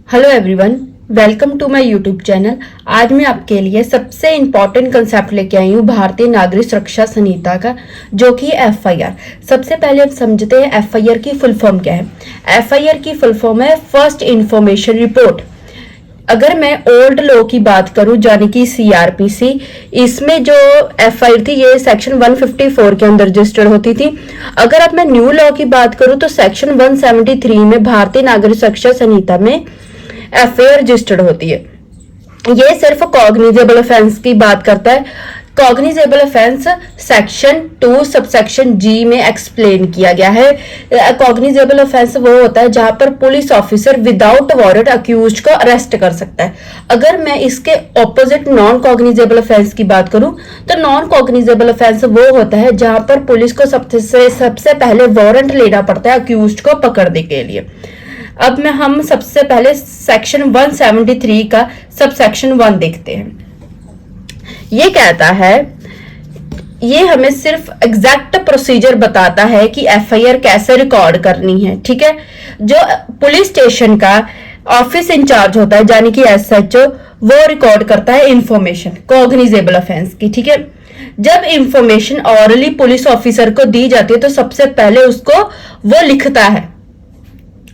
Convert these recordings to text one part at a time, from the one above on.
Hello everyone, welcome to my YouTube channel. आज मैं आपके लिए सबसे इम्पॉर्टेंट कंसेप्ट लेके आई हूँ भारतीय नागरिक सुरक्षा संहिता का, जो कि एफआईआर। सबसे पहले हम समझते हैं एफआईआर की फुल फॉर्म क्या है। एफआईआर की फुल फॉर्म है फर्स्ट इंफॉर्मेशन रिपोर्ट। अगर मैं ओल्ड लॉ की बात करूं, यानी कि सीआरपीसी, इसमें जो एफआईआर थी ये सेक्शन 154 के अंदर रजिस्टर्ड होती थी। अगर अब मैं न्यू लॉ की बात करूं तो सेक्शन 173 में भारतीय नागरिक सुरक्षा संहिता में एफआईआर रजिस्टर्ड होती है। ये सिर्फ कॉग्निजेबल ऑफेंस की बात करता है। कॉग्निजेबल ऑफेंस सेक्शन 2 सबसेक्शन जी में एक्सप्लेन किया गया है। कॉग्निजेबल ऑफेंस वो होता है जहां पर police officer without warrant accused को अरेस्ट कर सकता है। अगर मैं इसके ऑपोजिट नॉन कॉग्निजेबल ऑफेंस की बात करूं तो नॉन कॉग्निजेबल ऑफेंस वो होता है जहां पर पुलिस को सबसे पहले वारंट लेना पड़ता है अक्यूज्ड को पकड़ने के लिए। अब हम सबसे पहले सेक्शन 173 का सबसेक्शन 1 देखते हैं। ये कहता है, ये हमें सिर्फ एग्जैक्ट प्रोसीजर बताता है कि एफआईआर कैसे रिकॉर्ड करनी है। ठीक है, जो पुलिस स्टेशन का ऑफिस इंचार्ज होता है यानी कि एसएचओ, वो रिकॉर्ड करता है इंफॉर्मेशन कॉग्निजेबल ऑफेंस की। ठीक है, जब इंफॉर्मेशन ऑरली पुलिस ऑफिसर को दी जाती है तो सबसे पहले उसको वो लिखता है।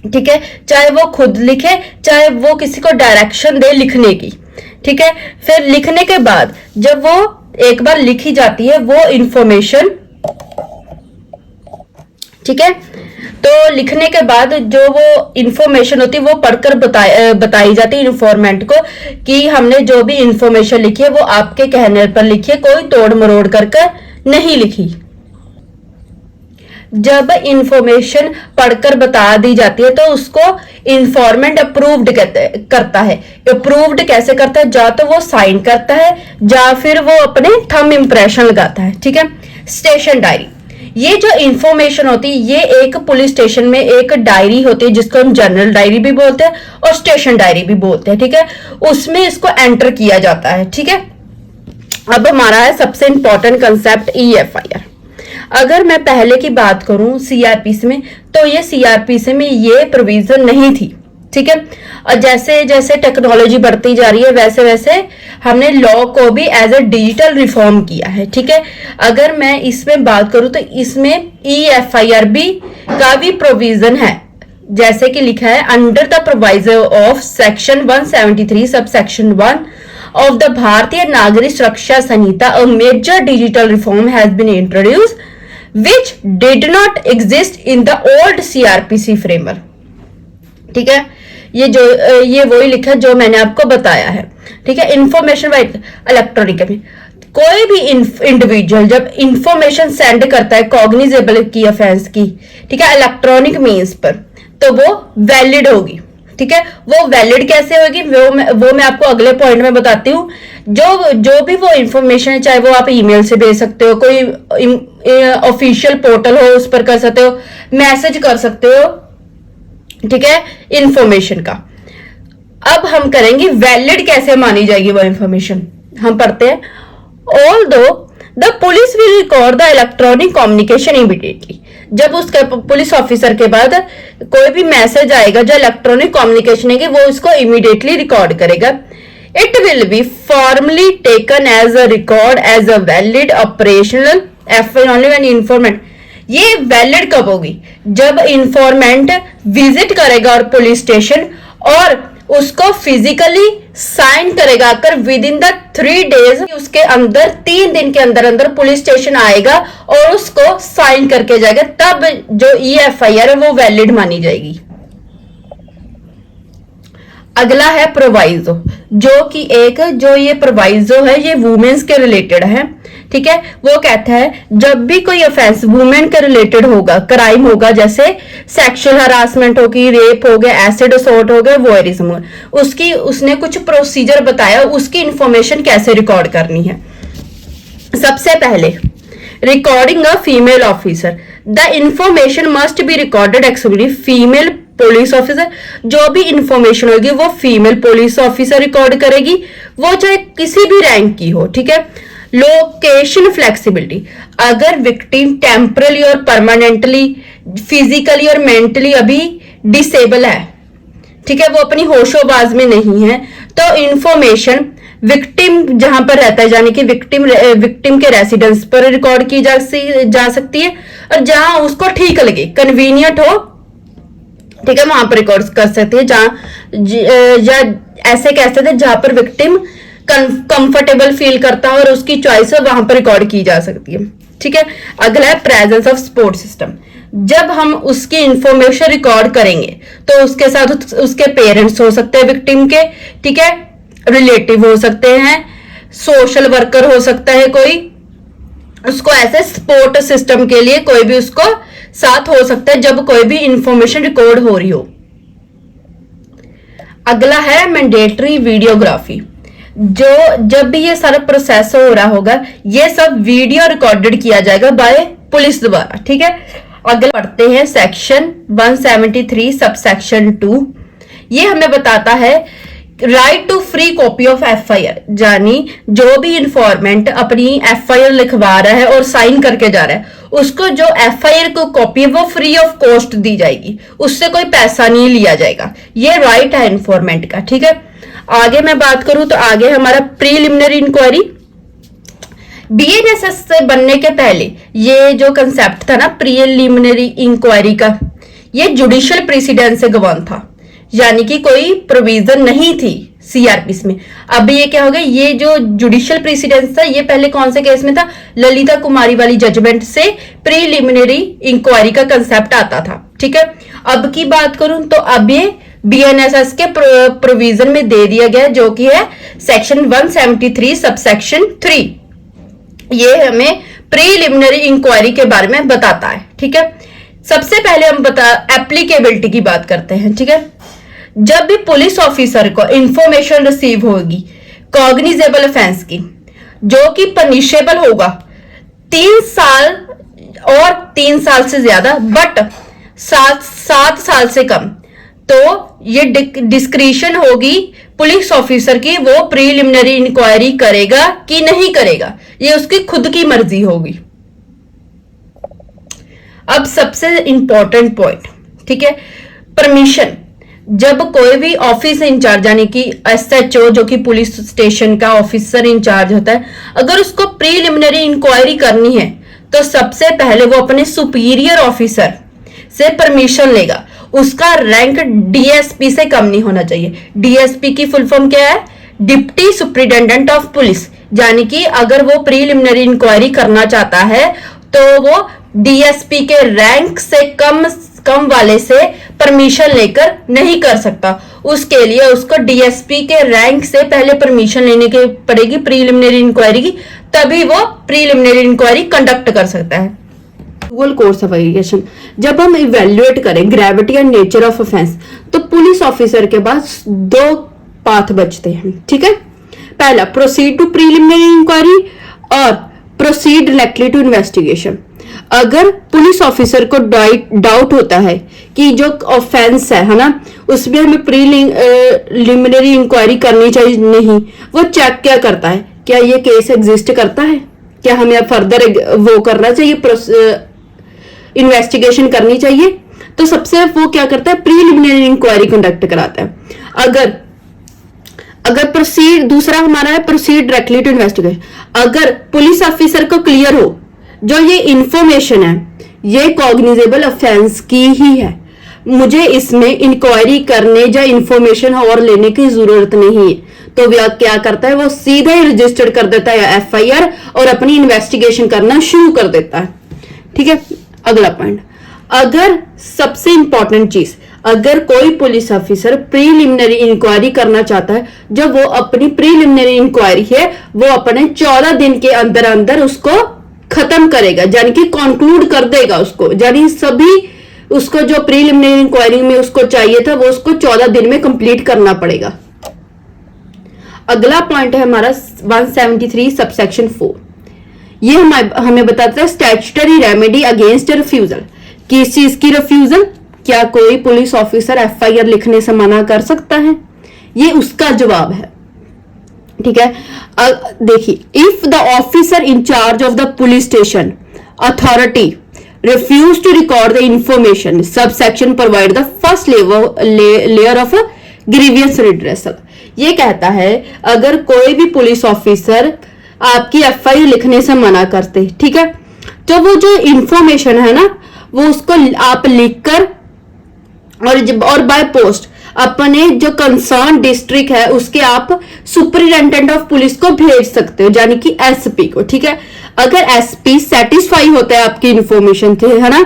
ठीक है, चाहे वो खुद लिखे चाहे वो किसी को डायरेक्शन दे लिखने की। ठीक है, फिर लिखने के बाद जब वो एक बार लिखी जाती है वो इंफॉर्मेशन, ठीक है, तो लिखने के बाद जो वो इंफॉर्मेशन होती है वो पढ़कर बताई जाती है इन्फॉर्मेंट को कि हमने जो भी इंफॉर्मेशन लिखी है वो आपके कहने पर लिखी है, कोई तोड़ मरोड़ करके नहीं लिखी। जब इंफॉर्मेशन पढ़कर बता दी जाती है तो उसको इंफॉर्मेंट अप्रूव्ड करता है। अप्रूव्ड कैसे करता है? या तो वो साइन करता है या फिर वो अपने थंब इंप्रेशन लगाता है। ठीक है, स्टेशन डायरी, ये जो इंफॉर्मेशन होती है ये एक पुलिस स्टेशन में एक डायरी होती है जिसको हम जनरल डायरी भी बोलते हैं और स्टेशन डायरी भी बोलते हैं। ठीक है, उसमें इसको एंटर किया जाता है। ठीक है, अब हमारा है सबसे इंपॉर्टेंट कंसेप्ट ईएफआईआर। अगर मैं पहले की बात करूं सीआरपीसी में, तो ये सीआरपीसी में ये प्रोविजन नहीं थी। ठीक है, और जैसे जैसे टेक्नोलॉजी बढ़ती जा रही है वैसे वैसे हमने लॉ को भी एज ए डिजिटल रिफॉर्म किया है। ठीक है, अगर मैं इसमें बात करूं तो इसमें ईएफआईआर भी का भी प्रोविजन है, जैसे कि लिखा है under the प्रोवाइजर of section 173 sub section 1 of the भारतीय नागरिक सुरक्षा संहिता, a major digital reform has been introduced which did not exist in the old CRPC framework। ठीक है, ये वही लिखा जो मैंने आपको बताया है। ठीक है, इंफॉर्मेशन वाइट इलेक्ट्रॉनिक में कोई भी इंडिविजुअल जब इंफॉर्मेशन सेंड करता है कॉग्निजेबल की ऑफेंस की, ठीक है, इलेक्ट्रॉनिक मीन्स पर, तो वो वैलिड होगी। ठीक है, वो वैलिड कैसे होगी वो मैं आपको अगले पॉइंट में बताती हूँ। जो भी वो इंफॉर्मेशन है, चाहे वो आप ईमेल से भेज सकते हो, कोई ऑफिशियल पोर्टल हो उस पर कर सकते हो, मैसेज कर सकते हो। ठीक है, इंफॉर्मेशन का अब हम करेंगे वैलिड कैसे मानी जाएगी वो इंफॉर्मेशन। हम पढ़ते हैं, although the police will record the electronic communication immediately. जब उसके पुलिस ऑफिसर के बाद कोई भी मैसेज आएगा जो इलेक्ट्रॉनिक कम्युनिकेशन है वो इसको इमीडिएटली रिकॉर्ड करेगा। It will be formally taken as a record as a valid operational FIR only when informant. ये वैलिड कब होगी? जब इंफॉर्मेंट विजिट करेगा और पुलिस स्टेशन और उसको फिजिकली साइन करेगा कर विद इन द 3 days, उसके अंदर 3 दिन के अंदर अंदर पुलिस स्टेशन आएगा और उसको साइन करके जाएगा, तब जो ईएफआईआर है वो वैलिड मानी जाएगी। अगला है प्रोवाइजो, जो कि ये प्रोवाइजो है ये वुमेन्स के रिलेटेड है। ठीक है, वो कहता है जब भी कोई ऑफेंस वुमेन के रिलेटेड होगा, क्राइम होगा, जैसे सेक्सुअल हरासमेंट होगी, रेप हो गया, एसिड असॉल्ट हो गया, वॉयरिज्म हो गया, उसने कुछ प्रोसीजर बताया उसकी इंफॉर्मेशन कैसे रिकॉर्ड करनी है। सबसे पहले recording a female officer, the information must be recorded exclusively female police officer. जो भी इंफॉर्मेशन होगी वो फीमेल पुलिस ऑफिसर रिकॉर्ड करेगी, वो चाहे किसी भी रैंक की हो। ठीक है, लोकेशन फ्लेक्सिबिलिटी, अगर विक्टिम टेम्परली और परमानेंटली फिजिकली और मेंटली अभी डिसेबल है, ठीक है, वो अपनी होशोबाज में नहीं है, तो इंफॉर्मेशन विक्टिम जहां पर रहता है, यानी कि विक्टिम के रेसिडेंस पर रिकॉर्ड की जा सकती है, और जहां उसको ठीक लगे, कन्वीनियंट हो, ठीक है, वहां पर रिकॉर्ड कर सकती है, जहां या ऐसे कह सकते हैं जहां पर विक्टिम कंफर्टेबल फील करता है और उसकी चॉइस है, वहां पर रिकॉर्ड की जा सकती है। ठीक है, अगला है प्रेजेंस ऑफ सपोर्ट सिस्टम। जब हम उसकी इंफॉर्मेशन रिकॉर्ड करेंगे तो उसके साथ उसके पेरेंट्स हो सकते हैं विक्टिम के, ठीक है, रिलेटिव हो सकते हैं, सोशल वर्कर हो सकता है कोई, उसको ऐसे सपोर्ट सिस्टम के लिए कोई भी उसको साथ हो सकता है जब कोई भी इंफॉर्मेशन रिकॉर्ड हो रही हो। अगला है मैंडेटरी वीडियोग्राफी। जब भी ये सारा प्रोसेस हो रहा होगा, ये सब वीडियो रिकॉर्डेड किया जाएगा बाय पुलिस द्वारा। ठीक है, अगला पढ़ते हैं सेक्शन 173 सब सेक्शन 2। ये हमें बताता है right to free copy of FIR, यानी जो भी इंफॉर्मेंट अपनी एफआईआर लिखवा रहा है और साइन करके जा रहा है, उसको जो एफआईआर को कॉपी है वो फ्री ऑफ कॉस्ट दी जाएगी, उससे कोई पैसा नहीं लिया जाएगा। ये राइट है इंफॉर्मेंट का। ठीक है, आगे मैं बात करूं तो आगे हमारा प्रीलिमिनरी इंक्वायरी। बीएनएसएस से बनने के पहले ये जो कंसेप्ट था ना प्रीलिमिनरी इंक्वायरी का, ये जुडिशियल प्रेसिडेंस से गवर्न था, यानी कि कोई प्रोविजन नहीं थी सीआरपीसी में। अब ये क्या हो गया, ये जो जुडिशियल प्रेसिडेंस था ये पहले कौन से केस में था, ललिता कुमारी वाली जजमेंट से प्रीलिमिनरी इंक्वायरी का कंसेप्ट आता था। ठीक है, अब की बात करूं तो अब ये बीएनएसएस के प्रोविजन में दे दिया गया, जो कि है सेक्शन 173 सबसेक्शन 3। ये हमें प्रीलिमिनरी इंक्वायरी के बारे में बताता है। ठीक है, सबसे पहले हम एप्लीकेबिलिटी की बात करते हैं। ठीक है, जब भी पुलिस ऑफिसर को इंफॉर्मेशन रिसीव होगी कॉग्निजेबल ऑफेंस की, जो कि पनिशेबल होगा 3 साल और 3 साल से ज्यादा, बट 7 साल से कम, तो ये डिस्क्रिशन होगी पुलिस ऑफिसर की, वो प्रीलिमिनरी इंक्वायरी करेगा कि नहीं करेगा, ये उसकी खुद की मर्जी होगी। अब सबसे इंपॉर्टेंट पॉइंट, ठीक है, परमिशन। जब कोई भी ऑफिस इंचार्ज यानी कि एसएचओ जो कि पुलिस स्टेशन का ऑफिसर इंचार्ज होता है, अगर उसको प्रीलिमिनरी इंक्वायरी करनी है तो सबसे पहले वो अपने सुपीरियर ऑफिसर से परमिशन लेगा। उसका रैंक डीएसपी से कम नहीं होना चाहिए। डीएसपी की फुल फॉर्म क्या है, डिप्टी सुप्रिटेंडेंट ऑफ पुलिस, यानी कि अगर वो प्रीलिमिनरी इंक्वायरी करना चाहता है तो वो डीएसपी के रैंक से कम वाले से परमिशन लेकर नहीं कर सकता। उसके लिए उसको डीएसपी के रैंक से पहले परमिशन लेने की पड़ेगी प्रीलिमिनरी इंक्वायरी की, तभी वो प्रीलिमिनरी इंक्वायरी कंडक्ट कर सकता है। डुअल कोर्स ऑफ एलिगेशन, जब हम इवेल्युएट करें gravity and nature of offence, तो पुलिस ऑफिसर के पास 2 पाथ बचते हैं। ठीक है, पहला प्रोसीड टू प्रीलिमिनरी इंक्वायरी और प्रोसीड डायरेक्टली टू इन्वेस्टिगेशन। अगर पुलिस ऑफिसर को डाउट होता है कि जो ऑफेंस है ना, उसमें हमें प्रीलिमिनरी इंक्वायरी करनी चाहिए नहीं, वो चेक क्या करता है, क्या ये केस एग्जिस्ट करता है, क्या हमें फर्दर वो करना चाहिए, इन्वेस्टिगेशन करनी चाहिए, तो सबसे वो क्या करता है, प्रीलिमिनरी इंक्वायरी कंडक्ट कराता है। अगर प्रोसीड, दूसरा हमारा है प्रोसीड डायरेक्टली टू इन्वेस्टिगेशन। अगर पुलिस ऑफिसर को क्लियर हो जो ये इंफॉर्मेशन है ये कॉग्निजेबल ऑफेंस की ही है, मुझे इसमें इंक्वायरी करने या इंफॉर्मेशन और लेने की जरूरत नहीं है, तो वह क्या करता है, वो सीधा ही रजिस्टर कर देता है एफआईआर और अपनी इन्वेस्टिगेशन करना शुरू कर देता है। ठीक है, अगला पॉइंट, अगर सबसे इंपॉर्टेंट चीज, अगर कोई पुलिस ऑफिसर प्रीलिमिनरी इंक्वायरी करना चाहता है, जब वो अपनी प्रीलिमिनरी इंक्वायरी है वो अपने 14 दिन के अंदर अंदर उसको खत्म करेगा, यानी कि कंक्लूड कर देगा उसको, यानी सभी उसको जो प्रीलिमिनरी इंक्वायरी में उसको चाहिए था वो उसको 14 दिन में कंप्लीट करना पड़ेगा। अगला पॉइंट है हमारा 173 सबसेक्शन 4। ये हमें बताता है स्टैट्यूटरी रेमेडी अगेंस्ट रिफ्यूजल। किस चीज की रिफ्यूजल, क्या कोई पुलिस ऑफिसर एफआईआर लिखने से मना कर सकता है, ये उसका जवाब है। ठीक है, देखिए, if the officer in charge of the police station authority refuse to record the information subsection provide the first layer of grievance redressal. ये कहता है अगर कोई भी पुलिस ऑफिसर आपकी एफआईआर लिखने से मना करते, ठीक है, तो वो जो इंफॉर्मेशन है ना वो उसको आप लिखकर और बाय पोस्ट अपने जो कंसर्न डिस्ट्रिक्ट है उसके आप सुपरिटेंडेंट ऑफ पुलिस को भेज सकते हो, यानी कि एसपी को, ठीक है। अगर एसपी सेटिस्फाई होता है आपकी इंफॉर्मेशन से, है ना,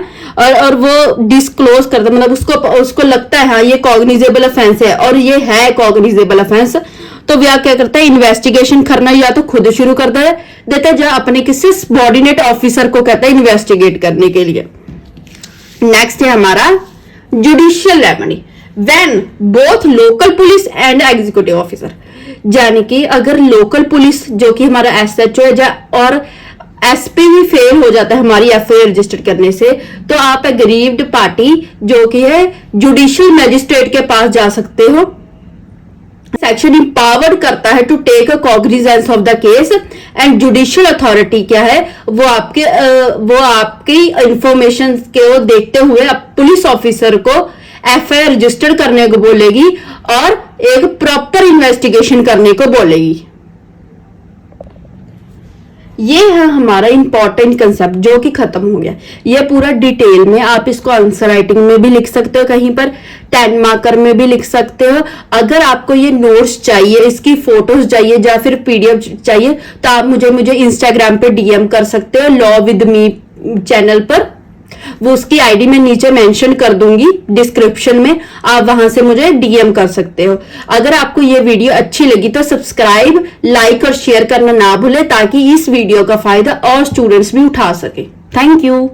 और वो डिस्क्लोज करता है, मतलब उसको लगता है हाँ ये कॉग्निजेबल ऑफेंस है और ये है कॉग्निजेबल ऑफेंस, तो वह क्या करता है इन्वेस्टिगेशन करना या तो खुद शुरू करता है देता है या अपने किसी सबॉर्डिनेट ऑफिसर को कहता है इन्वेस्टिगेट करने के लिए। नेक्स्ट है हमारा judicial remedy when both local police and executive officer, यानी कि अगर लोकल पुलिस जो कि हमारा एसएचओ है और एसपी भी फेल हो जाता है हमारी एफआईआर रजिस्टर करने से, तो आप अग्रीव्ड पार्टी जो कि है जुडिशियल मैजिस्ट्रेट के पास जा सकते हो। सेक्शन इंपावर्ड करता है to take a cognizance of the case and judicial authority क्या है वो आपकी इंफॉर्मेशन को देखते हुए पुलिस ऑफिसर को एफआईआर रजिस्टर करने को बोलेगी और एक प्रॉपर इन्वेस्टिगेशन करने को बोलेगी। ये है हमारा इंपॉर्टेंट कंसेप्ट जो कि खत्म हो गया। ये पूरा डिटेल में आप इसको आंसर राइटिंग में भी लिख सकते हो, कहीं पर 10 मार्कर में भी लिख सकते हो। अगर आपको ये नोट्स चाहिए, इसकी फोटोज चाहिए या फिर पीडीएफ चाहिए तो आप मुझे इंस्टाग्राम पे डीएम कर सकते हो लॉ विद मी चैनल पर। वो उसकी आईडी मैं नीचे मेंशन कर दूंगी डिस्क्रिप्शन में, आप वहां से मुझे डीएम कर सकते हो। अगर आपको ये वीडियो अच्छी लगी तो सब्सक्राइब, लाइक और शेयर करना ना भूले ताकि इस वीडियो का फायदा और स्टूडेंट्स भी उठा सके। Thank you.